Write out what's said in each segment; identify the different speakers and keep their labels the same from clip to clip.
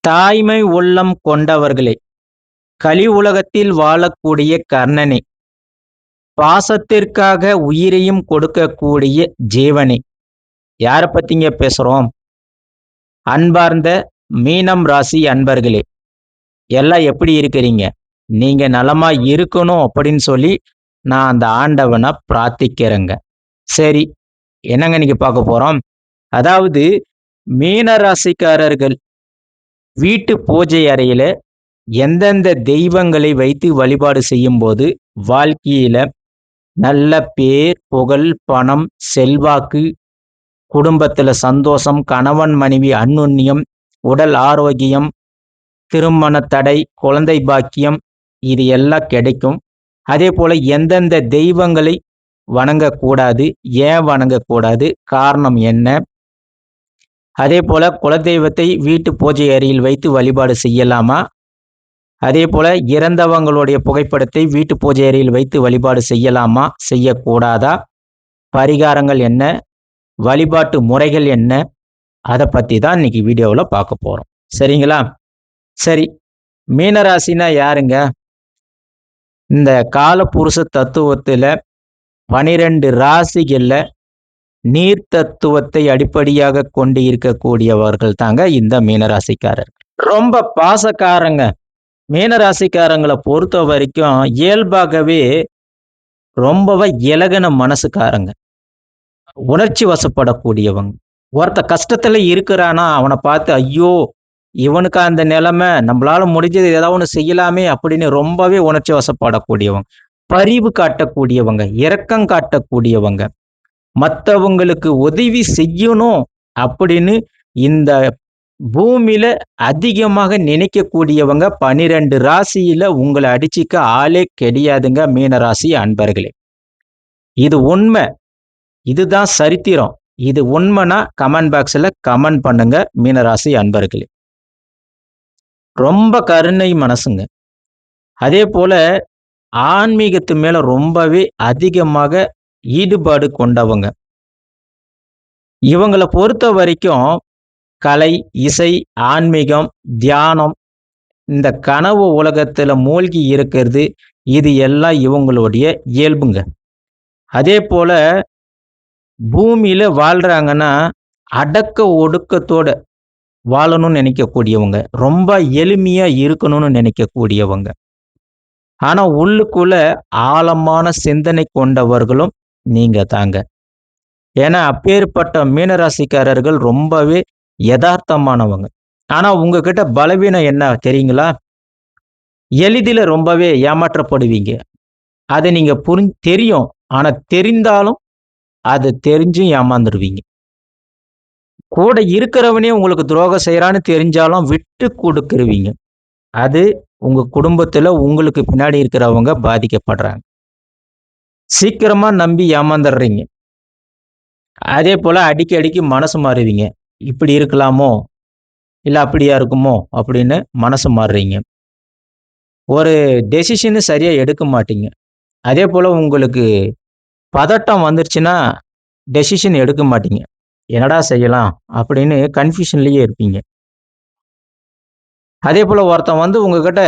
Speaker 1: தாய்மை உள்ளம் கொண்டவர்களே, கலி உலகத்தில் வாழக்கூடிய கர்ணனே, பாசத்திற்காக உயிரையும் கொடுக்கக்கூடிய ஜீவனே, யார பத்திங்க பேசுறோம்? அன்பார்ந்த மீனம் ராசி அன்பர்களே, எல்லாம் எப்படி இருக்கிறீங்க? நீங்க நலமா இருக்கணும் அப்படின்னு சொல்லி நான் அந்த ஆண்டவனை பிரார்த்திக்கிறேங்க. சரி, என்னங்க இன்னைக்கு பார்க்க போறோம்? அதாவது மீன ராசிக்காரர்கள் வீட்டு பூஜை அறையில எந்தெந்த தெய்வங்களை வைத்து வழிபாடு செய்யும்போது வாழ்க்கையில நல்ல பேர், புகழ், பணம், செல்வாக்கு, குடும்பத்துல சந்தோஷம், கணவன் மனைவி அந்யோன்யம், உடல் ஆரோக்கியம், திருமண தடை, குழந்தை பாக்கியம் இது எல்லாம் கிடைக்கும். அதே போல எந்தெந்த தெய்வங்களை வணங்கக்கூடாது, ஏன் வணங்கக்கூடாது, காரணம் என்ன? அதே போல குலதெய்வத்தை வீட்டு பூஜை அறையில் வைத்து வழிபாடு செய்யலாமா? அதே போல இறந்தவங்களுடைய புகைப்படத்தை வீட்டு பூஜை அறையில் வைத்து வழிபாடு செய்யலாமா, செய்யக்கூடாதா? பரிகாரங்கள் என்ன? வழிபாட்டு முறைகள் என்ன? அதை பற்றி தான் இன்னைக்கு வீடியோவில் பார்க்க போகிறோம். சரிங்களா? சரி, மீனராசினா யாருங்க? இந்த காலபுருஷ தத்துவத்தில் 12 ராசிகளில் நீர் தத்துவத்தை அடிப்படையாக கொண்டு இருக்கக்கூடியவர்கள் தாங்க இந்த மீனராசிக்காரர். ரொம்ப பாசக்காரங்க. மீனராசிக்காரங்களை பொறுத்த வரைக்கும் இயல்பாகவே ரொம்பவே இலகின மனசுக்காரங்க, உணர்ச்சி வசப்படக்கூடியவங்க. ஒருத்த கஷ்டத்துல இருக்கிறானா அவனை பார்த்து ஐயோ இவனுக்கு அந்த நிலைமை, நம்மளால முடிஞ்சது ஏதாவது ஒன்று செய்யலாமே அப்படின்னு ரொம்பவே உணர்ச்சி வசப்படக்கூடியவங்க, பரிவு காட்டக்கூடியவங்க, இரக்கம் காட்டக்கூடியவங்க, மற்றவங்களுக்கு உதவி செய்யணும் அப்படின்னு இந்த பூமியில அதிகமாக நினைக்கக்கூடியவங்க 12 ராசியில உங்களை அடிச்சுக்க ஆளே கிடையாதுங்க மீனராசி அன்பர்களே. இது உண்மை, இதுதான் சரித்திரம். இது உண்மைனா கமெண்ட் பாக்ஸ்ல கமெண்ட் பண்ணுங்க மீனராசி அன்பர்களே. ரொம்ப கருணை மனசுங்க. அதே போல ஆன்மீகத்து மேல ரொம்பவே அதிகமாக ஈடுபாடு கொண்டவங்க. இவங்களை பொறுத்த வரைக்கும் கலை, இசை, ஆன்மீகம், தியானம், இந்த கனவு உலகத்துல மூழ்கி இருக்கிறது, இது எல்லாம் இவங்களுடைய இயல்புங்க. அதே போல பூமியில வாழ்றாங்கன்னா அடக்க ஒடுக்கத்தோட வாழணும்னு நினைக்கக்கூடியவங்க, ரொம்ப எளிமையா இருக்கணும்னு நினைக்கக்கூடியவங்க. ஆனா உள்ளுக்குள்ள ஆழமான சிந்தனை கொண்டவர்களும் நீங்க தாங்க. ஏன்னா அப்பேற்பட்ட மீனராசிக்காரர்கள் ரொம்பவே யதார்த்தமானவங்க. ஆனா உங்ககிட்ட பலவீனம் என்ன தெரியுங்களா? எளிதில ரொம்பவே ஏமாற்றப்படுவீங்க. அதை நீங்க தெரியும். ஆனா தெரிந்தாலும் அது தெரிஞ்சும் ஏமாந்துருவீங்க. கூட இருக்கிறவனே உங்களுக்கு துரோகம் செய்யறான்னு தெரிஞ்சாலும் விட்டு கொடுத்துருவீங்க. அது உங்க குடும்பத்துல உங்களுக்கு பின்னாடி இருக்கிறவங்க பாதிக்கப்படுறாங்க. சீக்கிரமா நம்பி ஏமாந்துடுறீங்க. அதே போல அடிக்கடிக்கு மனசு மாறுவீங்க. இப்படி இருக்கலாமோ, இல்ல அப்படியா இருக்குமோ அப்படின்னு மனசு மாறுறீங்க. ஒரு டெசிஷன் சரியா எடுக்க மாட்டீங்க. அதே போல உங்களுக்கு பதட்டம் வந்துருச்சுன்னா டெசிஷன் எடுக்க மாட்டீங்க. என்னடா செய்யலாம் அப்படின்னு கன்ஃபியூஷன்லயே இருப்பீங்க. அதே போல ஒருத்தன் வந்து உங்ககிட்ட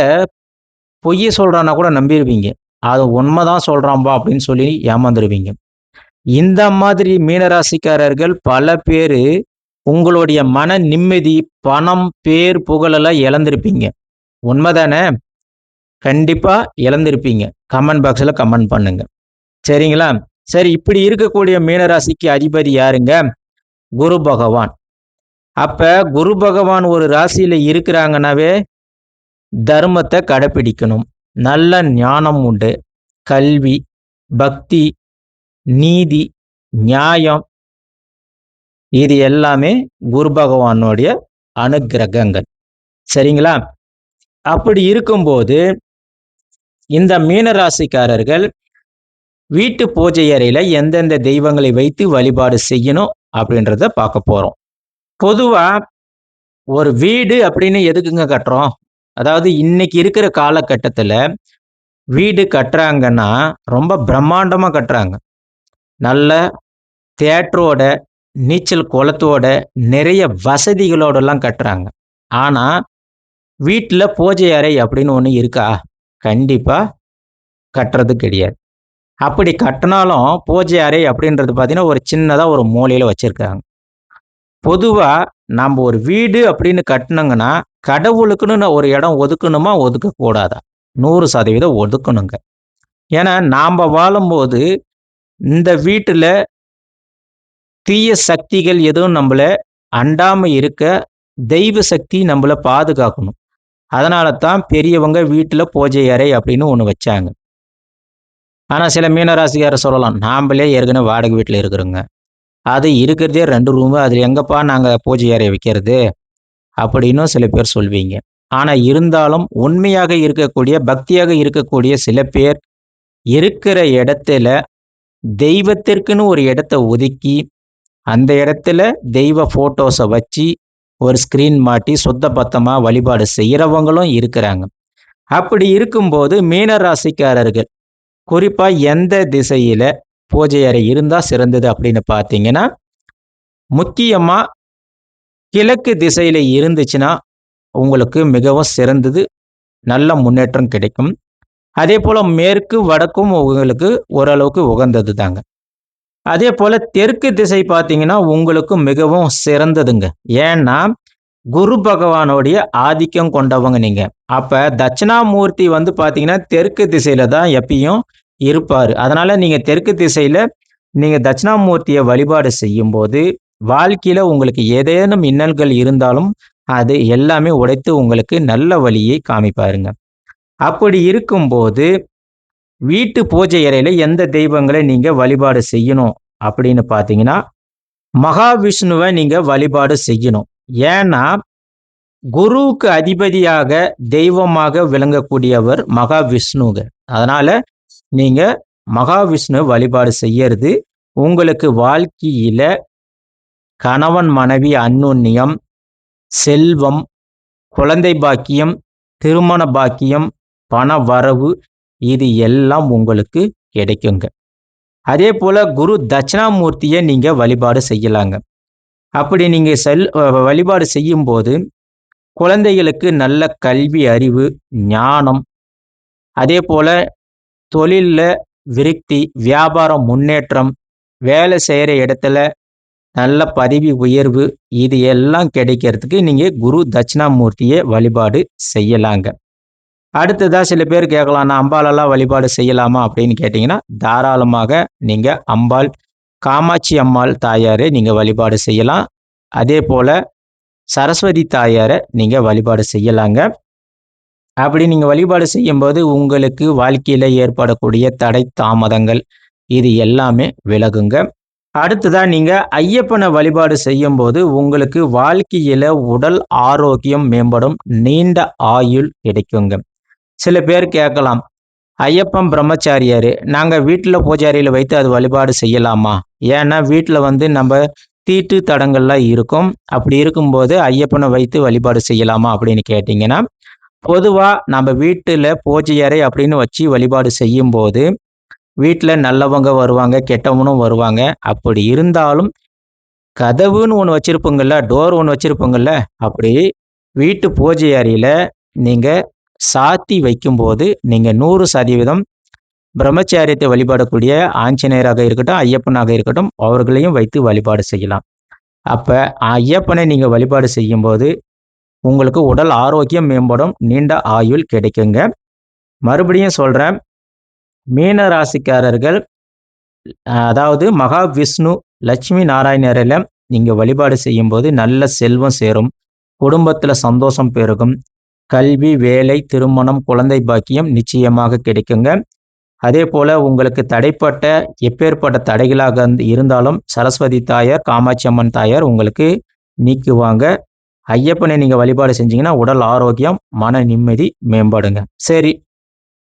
Speaker 1: பொய்ய சொல்றான்னா கூட நம்பிடுவீங்க. அது உண்மைதான் சொல்றான்பா அப்படின்னு சொல்லி ஏமாந்துருவீங்க. இந்த மாதிரி மீனராசிக்காரர்கள் பல பேரு உங்களுடைய மன நிம்மதி, பணம், பேர், புகழெல்லாம் இழந்திருப்பீங்க. உண்மைதானே? கண்டிப்பா இழந்திருப்பீங்க. கமெண்ட் பாக்ஸ்ல கமெண்ட் பண்ணுங்க. சரிங்களா? சரி, இப்படி இருக்கக்கூடிய மீனராசிக்கு அதிபதி யாருங்க? குரு பகவான். அப்ப குரு பகவான் ஒரு ராசியில இருக்கிறாங்கன்னாவே தர்மத்தை கடைப்பிடிக்கணும், நல்ல ஞானம் உண்டு, கல்வி, பக்தி, நீதி, நியாயம், இது எல்லாமே குரு பகவானுடைய அனுக்கிரகங்கள். சரிங்களா? அப்படி இருக்கும்போது இந்த மீனராசிக்காரர்கள் வீட்டு பூஜை அறையில எந்தெந்த தெய்வங்களை வைத்து வழிபாடு செய்யணும் அப்படின்றத பார்க்க போறோம். பொதுவா ஒரு வீடு அப்படின்னு எதுக்குங்க கட்டுறோம்? அதாவது இன்னைக்கு இருக்கிற காலகட்டத்துல வீடு கட்டுறாங்கன்னா ரொம்ப பிரம்மாண்டமா கட்டுறாங்க. நல்ல தியேட்டரோட, நீச்சல் குளத்தோட, நிறைய வசதிகளோடலாம் கட்டுறாங்க. ஆனா வீட்ல பூஜை அறை அப்படின்னு ஒண்ணு இருக்கா? கண்டிப்பா கட்டுறது கிடையாது. அப்படி கட்டுனாலும் பூஜை அறை அப்படின்றது பார்த்தீங்கன்னா, ஒரு சின்னதா ஒரு மூலையில வச்சிருக்காங்க. பொதுவா நம்ப ஒரு வீடு அப்படின்னு கட்டுனோங்கன்னா, கடவுளுக்குன்னு ஒரு இடம் ஒதுக்கணுமா? ஒதுக்கக்கூடாதா? 100% ஒதுக்கணுங்க. ஏன்னா, நாம்ப வாழும்போது இந்த வீட்டுல தீய சக்திகள் எதுவும் நம்பள அண்டாம இருக்க, தெய்வ சக்தி நம்பள பாதுகாக்கணும். அதனால தான் பெரியவங்க வீட்டுல பூஜை அறை அப்படின்னு ஒண்ணு வச்சாங்க. ஆனா சில மீனராசிக்காரர் சொல்லலாம், "நாம்பளே ஏற்கனவே வாடகை வீட்ல இருக்கிறோங்க. அது இருக்கிறதே 2 ரூமு. அதுல எங்கப்பா நாங்க பூஜை அறை வைக்கிறது?" அப்படின்னும் சில பேர் சொல்வீங்க. ஆனா இருந்தாலும் உண்மையாக இருக்கக்கூடிய, பக்தியாக இருக்கக்கூடிய சில பேர் இருக்கிற இடத்துல தெய்வத்திற்குன்னு ஒரு இடத்த ஒதுக்கி, அந்த இடத்துல தெய்வ ஃபோட்டோஸ வச்சு, ஒரு ஸ்கிரீன் மாட்டி சுத்த பத்தமா வழிபாடு செய்றவங்களும் இருக்கிறாங்க. அப்படி இருக்கும்போது மீன ராசிக்காரர்கள், குறிப்பா எந்த திசையில பூஜை அறை இருந்தா சிறந்தது அப்படின்னு பார்த்தீங்கன்னா, முக்கியமா கிழக்கு திசையில இருந்துச்சுன்னா, உங்களுக்கு மிகவும் சிறந்தது. நல்ல முன்னேற்றம் கிடைக்கும். அதேபோல மேற்கு, வடக்கும் உங்களுக்கு ஓரளவுக்கு உகந்தது தாங்க. அதேபோல தெற்கு திசை பார்த்தீங்கன்னா, உங்களுக்கு மிகவும் சிறந்ததுங்க. ஏன்னா, குரு பகவானுடைய ஆதிக்கம் கொண்டவங்க நீங்க. அப்ப தட்சிணாமூர்த்தி வந்து பார்த்தீங்கன்னா, தெற்கு திசையில தான் எப்பயும் இருப்பாரு. அதனால நீங்க தெற்கு திசையில நீங்க தட்சிணாமூர்த்திய வழிபாடு செய்யும்போது, வாழ்க்கையில உங்களுக்கு ஏதேனும் இன்னல்கள் இருந்தாலும், அது எல்லாமே உடைத்து உங்களுக்கு நல்ல வழியை காமிப்பாருங்க. அப்படி இருக்கும்போது, வீட்டு பூஜை அறையில எந்த தெய்வங்கள நீங்க வழிபாடு செய்யணும் அப்படின்னு பார்த்தீங்கன்னா, மகாவிஷ்ணுவ நீங்க வழிபாடு செய்யணும். ஏன்னா, குருவுக்கு அதிபதியாக, தெய்வமாக விளங்கக்கூடியவர் மகாவிஷ்ணுங்க. அதனால நீங்க மகாவிஷ்ணு வழிபாடு செய்யறது, உங்களுக்கு வாழ்க்கையில கணவன், மனைவி அந்யோன்யம், செல்வம், குழந்தை பாக்கியம், திருமண பாக்கியம், பண வரவு இது எல்லாம் உங்களுக்கு கிடைக்குங்க. அதேபோல குரு தட்சிணாமூர்த்திய நீங்க வழிபாடு செய்யலாங்க. அப்படி நீங்க வழிபாடு செய்யும்போது, குழந்தைகளுக்கு நல்ல கல்வி அறிவு, ஞானம், அதேபோல தொழில்ல விருத்தி, வியாபாரம் முன்னேற்றம், வேலை செய்ற இடத்துல நல்ல பதவி உயர்வு, இது எல்லாம் கிடைக்கிறதுக்கு நீங்க குரு தட்சிணாமூர்த்திய வழிபாடு செய்யலாங்க. அடுத்ததா சில பேர் கேட்கலாம், "நான் அம்பாளெல்லாம் வழிபாடு செய்யலாமா?" அப்படின்னு கேட்டீங்கன்னா, தாராளமாக நீங்க அம்பாள், காமாட்சி அம்மாள் தாயாரை நீங்க வழிபாடு செய்யலாம். அதேபோல சரஸ்வதி தாயார நீங்க வழிபாடு செய்யலாங்க. அப்படி நீங்க வழிபாடு செய்யும்போது, உங்களுக்கு வாழ்க்கையில ஏற்படக்கூடிய தடை, தாமதங்கள் இது எல்லாமே விலகுங்க. அடுத்ததா நீங்க ஐயப்பன வழிபாடு செய்யும்போது, உங்களுக்கு வாழ்க்கையில உடல் ஆரோக்கியம் மேம்படும், நீண்ட ஆயுள் கிடைக்குங்க. சில பேர் கேட்கலாம், ஐயப்பன் பிரம்மச்சாரியாரு, நாங்க வீட்ல பூஜாரியில வைத்து அது வழிபாடு செய்யலாமா? ஏன்னா வீட்ல வந்து நம்ப தீட்டு தடங்கல்லாம் இருக்கும். அப்படி இருக்கும்போது ஐயப்பன வைத்து வழிபாடு செய்யலாமா? அப்படின்னு கேட்டீங்கன்னா, பொதுவா நம்ம வீட்டுல பூஜை அறை அப்படின்னு வச்சு வழிபாடு செய்யும்போது, வீட்ல நல்லவங்க வருவாங்க, கெட்டவனும் வருவாங்க. அப்படி இருந்தாலும் கதவுன்னு ஒண்ணு வச்சிருப்போங்கல்ல, டோர் ஒண்ணு வச்சிருப்போங்கல்ல, அப்படி வீட்டு பூஜை அறையில நீங்க சாத்தி வைக்கும்போது, நீங்க 100% பிரம்மச்சாரியத்தை வழிபடக்கூடிய ஆஞ்சநேயராக இருக்கட்டும், ஐயப்பனாக இருக்கட்டும், அவர்களையும் வைத்து வழிபாடு செய்யலாம். அப்ப ஐயப்பனை நீங்க வழிபாடு செய்யும்போது, உங்களுக்கு உடல் ஆரோக்கியம் மேம்படும், நீண்ட ஆயுள் கிடைக்குங்க. மறுபடியும் சொல்றேன், மீன ராசிக்காரர்கள் அதாவது மகாவிஷ்ணு, லட்சுமி நாராயணரைல நீங்க வழிபாடு செய்யும்போது நல்ல செல்வம் சேரும். குடும்பத்தில சந்தோஷம் பெருகும். கல்வி, வேலை, திருமணம், குழந்தை பாக்கியம் நிச்சயமாக கிடைக்குங்க. அதேபோல உங்களுக்கு தடைப்பட்ட எப்பேற்பட்ட தடைகளாக இருந்தாலும் சரஸ்வதி தாயார், காமாட்சி அம்மன் தாயார் உங்களுக்கு நீக்குவாங்க. ஐயப்பனை நீங்க வழிபாடு செஞ்சீங்கன்னா, உடல் ஆரோக்கியம், மன நிம்மதி மேம்படுங்க. சரி,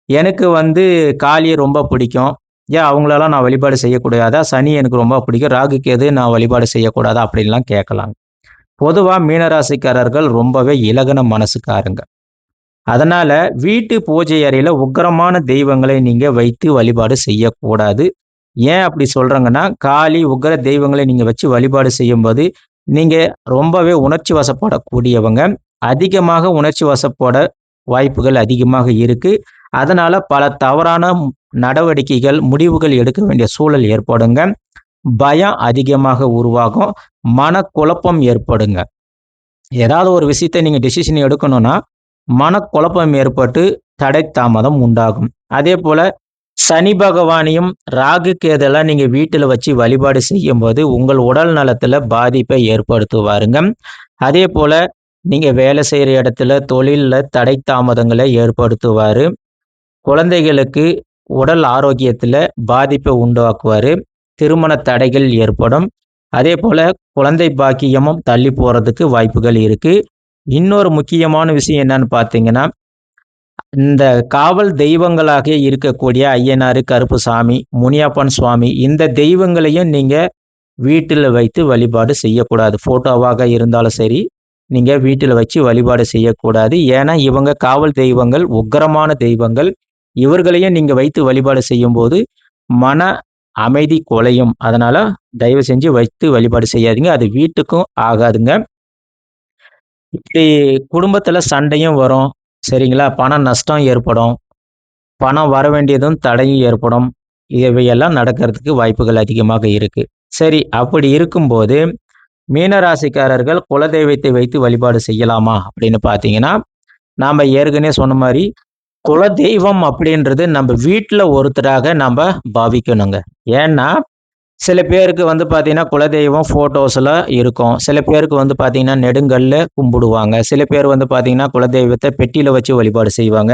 Speaker 1: எனக்கு வந்து காளிய ரொம்ப பிடிக்கும். ஏன் அவங்களலாம் நான் வழிபாடு செய்யக்கூடாதா? சனி எனக்கு ரொம்ப பிடிக்கும். ராகு, கேது நான் வழிபாடு செய்யக்கூடாதா? அப்படின்லாம் கேட்கலாம். பொதுவா மீனராசிக்காரர்கள் ரொம்பவே இலகுன மனசுக்காரங்க. அதனால வீட்டு பூஜை அறையில உக்கிரமான தெய்வங்களை நீங்க வைத்து வழிபாடு செய்யக்கூடாது. ஏன் அப்படி சொல்றேங்கன்னா, காளி, உக்கிர தெய்வங்களை நீங்க வச்சு வழிபாடு செய்யும்போது, நீங்க ரொம்பவே உணர்ச்சி வசப்படக்கூடியவங்க. அதிகமாக உணர்ச்சி வசப்பட வாய்ப்புகள் அதிகமாக இருக்கு. அதனால பல தவறான நடவடிக்கைகள், முடிவுகள் எடுக்க வேண்டிய சூழல் ஏற்படுங்க. பயம் அதிகமாக உருவாகும். மனக்குழப்பம் ஏற்படுங்க. ஏதாவது ஒரு விஷயத்த நீங்க டிசிஷன் எடுக்கணும்னா, மனக்குழப்பம் ஏற்பட்டு தடை தாமதம் உண்டாகும். அதேபோல சனி பகவானையும், ராகு கேதெல்லாம் நீங்க வீட்டில வச்சு வழிபாடு செய்யும்போது, உங்கள் உடல் நலத்தில பாதிப்பை ஏற்படுத்துவாருங்க. அதேபோல நீங்க வேலை செய்ற இடத்துல, தொழில்ல தடை தாமதங்களை ஏற்படுத்துவாரு. குழந்தைகளுக்கு உடல் ஆரோக்கியத்தில பாதிப்பை உண்டாக்குவாரு. திருமண தடைகள் ஏற்படும். அதேபோல குழந்தை பாக்கியமும் தள்ளி போறதுக்கு வாய்ப்புகள் இருக்கு. இன்னொரு முக்கியமான விஷயம் என்னன்னு பார்த்தீங்கன்னா, இந்த காவல் தெய்வங்களாக இருக்கக்கூடிய ஐயனாரு, கருப்புசாமி, முனியப்பன் சுவாமி இந்த தெய்வங்களையும் நீங்க வீட்டில வைத்து வழிபாடு செய்யக்கூடாது. ஃபோட்டோவாக இருந்தாலும் சரி, நீங்க வீட்டில வச்சு வழிபாடு செய்யக்கூடாது. ஏன்னா, இவங்க காவல் தெய்வங்கள், உக்கிரமான தெய்வங்கள். இவர்களையும் நீங்க வைத்து வழிபாடு செய்யும்போது, மன அமைதி குலையும். அதனால தயவு செஞ்சு வைத்து வழிபாடு செய்யாதீங்க. அது வீட்டுக்கும் ஆகாதுங்க. இப்படி குடும்பத்தில சண்டையும் வரும். சரிங்களா? பண நஷ்டம் ஏற்படும். பணம் வர வேண்டியதும் தடையும் ஏற்படும். இவையெல்லாம் நடக்கிறதுக்கு வாய்ப்புகள் அதிகமாக இருக்கு. சரி, அப்படி இருக்கும்போது மீனராசிக்காரர்கள் குலதெய்வத்தை வைத்து வழிபாடு செய்யலாமா? அப்படின்னு பார்த்தீங்கன்னா, நாம ஏற்கனவே சொன்ன மாரி, குலதெய்வம் அப்படின்றது நம்ப வீட்ல ஒருத்தராக நம்ப பாவிக்கணுங்க. ஏன்னா, சில பேருக்கு வந்து பார்த்தீங்கன்னா, குலதெய்வம் ஃபோட்டோஸ்ல இருக்கும். சில பேருக்கு வந்து பார்த்தீங்கன்னா, நெடுங்கல்ல கும்பிடுவாங்க. சில பேர் வந்து பார்த்தீங்கன்னா, குலதெய்வத்த பெட்டியில வச்சு வழிபாடு செய்வாங்க.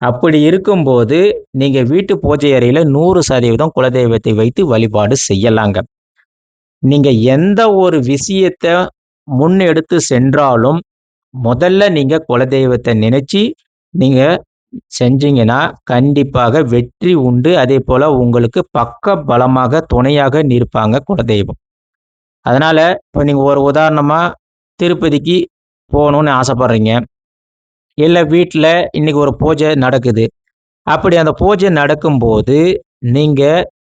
Speaker 1: அப்படி இருக்கும்போது, நீங்க வீட்டு பூஜை அறையில 100% குலதெய்வத்தை வைத்து வழிபாடு செய்யலாங்க. நீங்க எந்த ஒரு விஷயத்த முன்னெடுத்து சென்றாலும், முதல்ல நீங்க குலதெய்வத்த நினைச்சு நீங்க செஞ்சீங்கன்னா, கண்டிப்பாக வெற்றி உண்டு. அதேபோல உங்களுக்கு பக்க பலமாக, துணையாக நிற்பாங்க குலதெய்வம். அதனால இப்ப நீங்க ஒரு உதாரணமா திருப்பதிக்கு போணும்னு ஆசைப்படுறீங்க. இல்ல வீட்ல இன்னைக்கு ஒரு பூஜை நடக்குது. அப்படி அந்த பூஜை நடக்கும்போது, நீங்க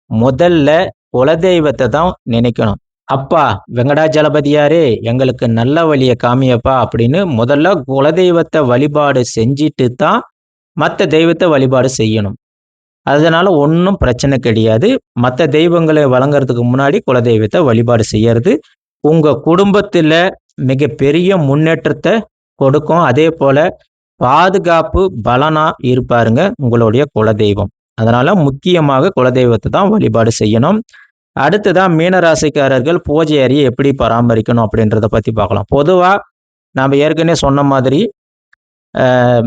Speaker 1: முதல்ல குலதெய்வத்த தான் நினைக்கணும். "அப்பா வெங்கடாஜலபதியாரே, எங்களுக்கு நல்ல வழிய காமியப்பா" அப்படின்னு முதல்ல குலதெய்வத்த வழிபாடு செஞ்சுட்டு தான் மத்த தெய்வத்த வழிபாடு செய்யணும். அதனால ஒண்ணும் பிரச்சனை கிடையாது. மத்த தெய்வங்கள வணங்குறதுக்கு முன்னாடி குலதெய்வத்த வழிபாடு செய்யறது, உங்க குடும்பத்தில மிகப்பெரிய முன்னேற்றத்த கொடுக்கும். அதேபோல பாதுகாப்பு பலனா இருப்பாருங்க உங்களுடைய குலதெய்வம். அதனால முக்கியமாக குலதெய்வத்த தான் வழிபாடு செய்யணும். அடுத்ததா மீனராசிக்காரர்கள் பூஜை அறைய எப்படி பராமரிக்கணும் அப்படின்றத பத்தி பார்க்கலாம். பொதுவா நாம ஏற்கனவே சொன்ன மாதிரி,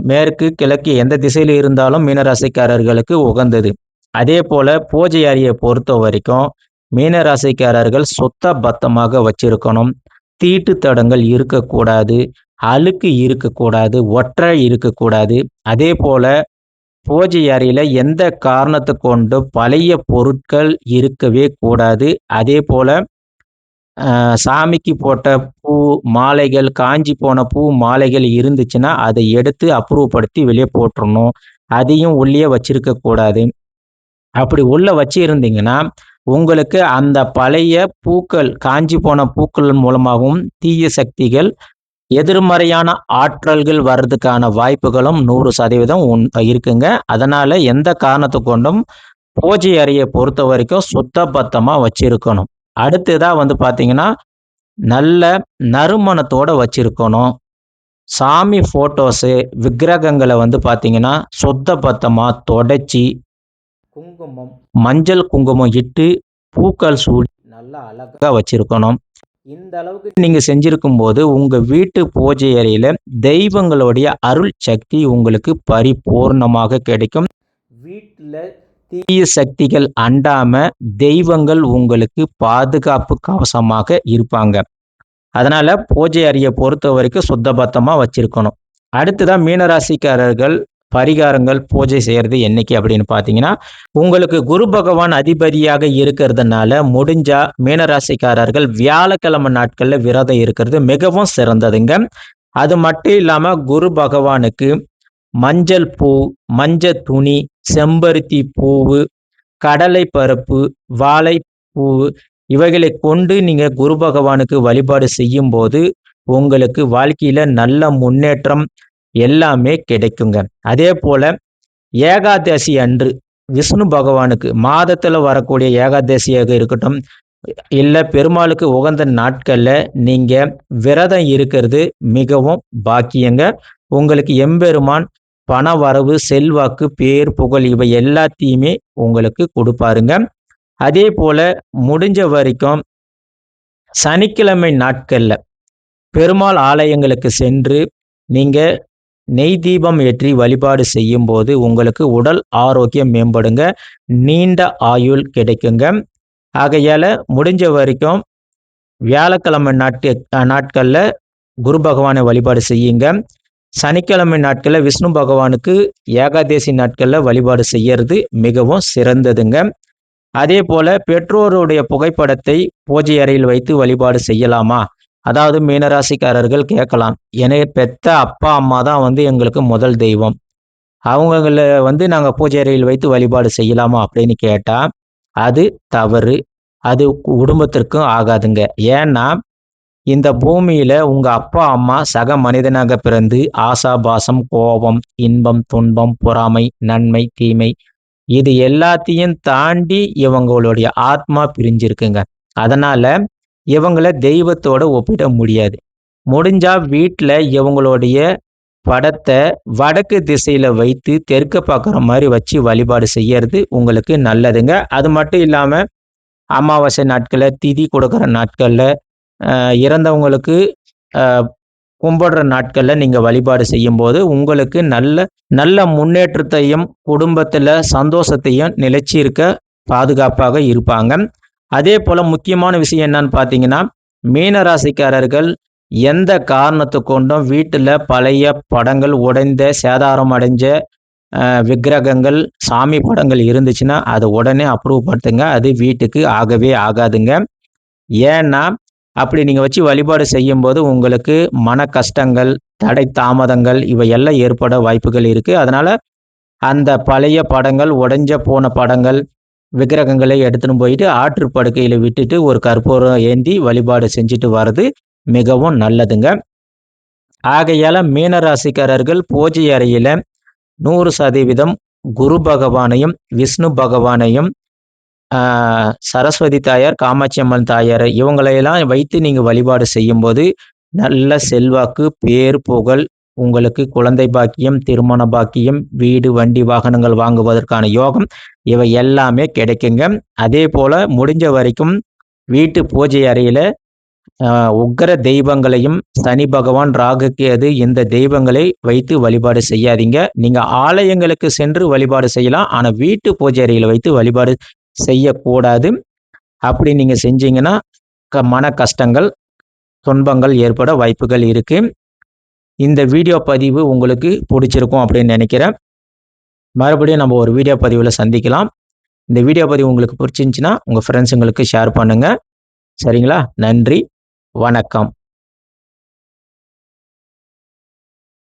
Speaker 1: மேற்கு, கிழக்கு எந்த திசையில இருந்தாலும் மீனராசிக்காரர்களுக்கு உகந்தது. அதேபோல பூஜை அறைய பொறுத்தவரைக்கும், மீனராசிக்காரர்கள் சுத்த பத்தமாக வச்சிருக்கணும். தீட்டு தடங்கள் இருக்கக்கூடாது. அழுக்கு இருக்கக்கூடாது. ஒட்டறை இருக்கக்கூடாது. அதேபோல பூஜை அறையில எந்த காரணத்தைக் கொண்டும் பழைய பொருட்கள் இருக்கவே கூடாது. அதேபோல சாமிக்கு போட்ட பூ, மாலைகள், காய்ஞ்சி போன பூ, மாலைகள் இருந்துச்சுன்னா, அதை எடுத்து அப்புறப்படுத்தி வெளிய போட்டுறணும். அதையும் உள்ளேயே வச்சிருக்க கூடாது. அப்படி உள்ள வச்சிருந்தீங்கன்னா, உங்களுக்கு அந்த பழைய பூக்கள், காய்ஞ்சி போன பூக்கள் மூலமாகவும் தீய சக்திகள், எதிர்மறையான ஆற்றல்கள் வர்றதுக்கான வாய்ப்புகளும் 100% இருக்குங்க. அதனால எந்த காரணத்த கொண்டும் பூஜை அறைய பொறுத்தவரைக்கும் சுத்த பத்தமா வச்சிருக்கணும். அடுத்ததா வந்து பார்த்தீங்கன்னா, நல்ல நறுமணத்தோட வச்சிருக்கணும். சாமி ஃபோட்டோஸு, விக்கிரகங்கள வந்து பார்த்தீங்கன்னா, சுத்த பத்தமா தொடச்சு, குங்குமம், மஞ்சள் குங்குமம் இட்டு, பூக்கள் சூடி நல்லா அழகா வச்சிருக்கணும். இந்த அளவுக்கு நீங்க செஞ்சிருக்கும்போது, உங்க வீட்டு பூஜை அறையில தெய்வங்களுடைய அருள் சக்தி உங்களுக்கு பரிபூர்ணமாக கிடைக்கும். வீட்ல தீய சக்திகள் அண்டாம தெய்வங்கள் உங்களுக்கு பாதுகாப்பு கவசமாக இருப்பாங்க. அதனால பூஜை அறைய பொறுத்தவரைக்கும் சுத்தபத்தமா வச்சிருக்கணும். அடுத்ததா மீனராசிக்காரர்கள் பரிகாரங்கள் பூஜை செய்யறது என்னைக்கு அப்படின்னு பார்த்தீங்கன்னா, உங்களுக்கு குரு பகவான் அதிபதியாக இருக்கிறதுனால முடிஞ்சா மீனராசிக்காரர்கள் வியாழக்கிழமை நாட்கள்ல விரதம் இருக்கிறது மிகவும் சிறந்ததுங்க. அது மட்டும் இல்லாம குரு பகவானுக்கு மஞ்சள் பூ, மஞ்சள் துணி, செம்பருத்தி பூவு, கடலை பருப்பு, வாழைப்பூவு இவைகளை கொண்டு நீங்க குரு பகவானுக்கு வழிபாடு செய்யும்போது, உங்களுக்கு வாழ்க்கையில நல்ல முன்னேற்றம் எல்லாமே கிடைக்குங்க. அதேபோல ஏகாதசி அன்று விஷ்ணு பகவானுக்கு மாதத்துல வரக்கூடிய ஏகாதசியாக இருக்கட்டும், இல்ல பெருமாளுக்கு உகந்த நாட்கள்ல நீங்க விரதம் இருக்கிறது மிகவும் பாக்கியங்க. உங்களுக்கு எம்பெருமான் பணவரவு, செல்வாக்கு, பேர், புகழ் இவை எல்லாத்தையுமே உங்களுக்கு குடுப்பாருங்க. அதேபோல முடிஞ்ச வரைக்கும் சனிக்கிழமை நாட்கள்ல பெருமாள் ஆலயங்களுக்கு சென்று நீங்க நெய் தீபம் ஏற்றி வழிபாடு செய்யும்போது உங்களுக்கு உடல் ஆரோக்கியம் மேம்படுங்க. நீண்ட ஆயுள் கிடைக்குங்க. ஆகையால முடிஞ்ச வரைக்கும் வியாழக்கிழமை நாட்கள்ல குரு பகவானை வழிபாடு செய்யுங்க. சனிக்கிழமை நாட்கள்ல விஷ்ணு பகவானுக்கு, ஏகாதசி நாட்கள்ல வழிபாடு செய்யறது மிகவும் சிறந்ததுங்க. அதேபோல பெற்றோருடைய புகைப்படத்தை பூஜை அறையில் வைத்து வழிபாடு செய்யலாமா? அதாவது மீனராசிக்காரர்கள் கேட்கலாம். என்னைய பெத்த அப்பா, அம்மா தான் எங்களுக்கு முதல் தெய்வம். அவங்கள நாங்க பூஜை அறையில் வைத்து வழிபாடு செய்யலாமா அப்படின்னு கேட்டா, அது தவறு. அது குடும்பத்திற்கும் ஆகாதுங்க. ஏன்னா, இந்த பூமியில உங்க அப்பா, அம்மா சக மனிதனாக பிறந்து ஆசா, பாசம், கோபம், இன்பம், துன்பம், பொறாமை, நன்மை, தீமை இது எல்லாத்தையும் தாண்டி இவங்களுடைய ஆத்மா பிரிஞ்சிருக்குங்க. அதனால இவங்கள தெய்வத்தோட ஒப்பிட முடியாது. முடிஞ்சா வீட்ல இவங்களுடைய படத்த வடக்கு திசையில வைத்து தெற்க பார்க்குற மாரி வச்சு வழிபாடு செய்யறது உங்களுக்கு நல்லதுங்க. அது மட்டும் இல்லாம அமாவாசை நாட்கள்ல, திதி கொடுக்குற நாட்கள்ல, இறந்தவங்களுக்கு அ கும்பிடுற நாட்கள்ல நீங்க வழிபாடு செய்யும்போது உங்களுக்கு நல்ல நல்ல முன்னேற்றத்தையும், குடும்பத்துல சந்தோஷத்தையும் நிலைச்சு இருக்க பாதுகாப்பாக இருப்பாங்க. அதேபோல முக்கியமான விஷயம் என்னன்னு பார்த்தீங்கன்னா, மீன ராசிக்காரர்கள் எந்த காரணத்த கொண்டும் வீட்டுல பழைய படங்கள், உடைந்த, சேதாரம் அடைஞ்ச விக்கிரகங்கள், சாமி படங்கள் இருந்துச்சுன்னா, அத உடனே அப்ரூவ் படுத்துங்க. அது வீட்டுக்கு ஆகவே ஆகாதுங்க. ஏன்னா, அப்படி நீங்க வச்சு வழிபாடு செய்யும்போது உங்களுக்கு மன கஷ்டங்கள், தடை தாமதங்கள் இவையெல்லாம் ஏற்பட வாய்ப்புகள் இருக்கு. அதனால அந்த பழைய படங்கள், உடைஞ்ச போன படங்கள், விக்கிரகங்களை எடுத்துன்னு போயிட்டு ஆற்றுப்படுக்கையில விட்டுட்டு ஒரு கற்பூரம் ஏந்தி வழிபாடு செஞ்சுட்டு வர்றது மிகவும் நல்லதுங்க. ஆகையால மீன ராசிக்காரர்கள் பூஜை அறையில 100% குரு பகவானையும், விஷ்ணு பகவானையும், சரஸ்வதி தாயார், காமாட்சி அம்மன் தாயார் இவங்களையெல்லாம் வைத்து நீங்க வழிபாடு செய்யும்போது நல்ல செல்வாக்கு, பேர், புகழ் உங்களுக்கு குழந்தை பாக்கியம், திருமண பாக்கியம், வீடு, வண்டி, வாகனங்கள் வாங்குவதற்கான யோகம் இவை எல்லாமே கிடைக்குங்க. அதேபோல முடிஞ்ச வரைக்கும் வீட்டு பூஜை அறையில உக்கிர தெய்வங்களையும், சனி பகவான், ராகு, கேது இந்த தெய்வங்களை வைத்து வழிபாடு செய்யாதீங்க. நீங்க ஆலயங்களுக்கு சென்று வழிபாடு செய்யலாம். ஆனா வீட்டு பூஜை அறையில வைத்து வழிபாடு செய்யக்கூடாது. அப்படி நீங்க செஞ்சீங்கன்னா மன கஷ்டங்கள், துன்பங்கள் ஏற்பட வாய்ப்புகள் இருக்கு. இந்த வீடியோ பதிவு உங்களுக்கு பிடிச்சிருக்கும் அப்படின்னு நினைக்கிறேன். மறுபடியும் நம்ம ஒரு வீடியோ பதிவுல சந்திக்கலாம். இந்த வீடியோ பதிவு உங்களுக்கு பிடிச்சிருந்துச்சுன்னா உங்க ஃப்ரெண்ட்ஸுங்களுக்கு ஷேர் பண்ணுங்க. சரிங்களா? நன்றி. வணக்கம்.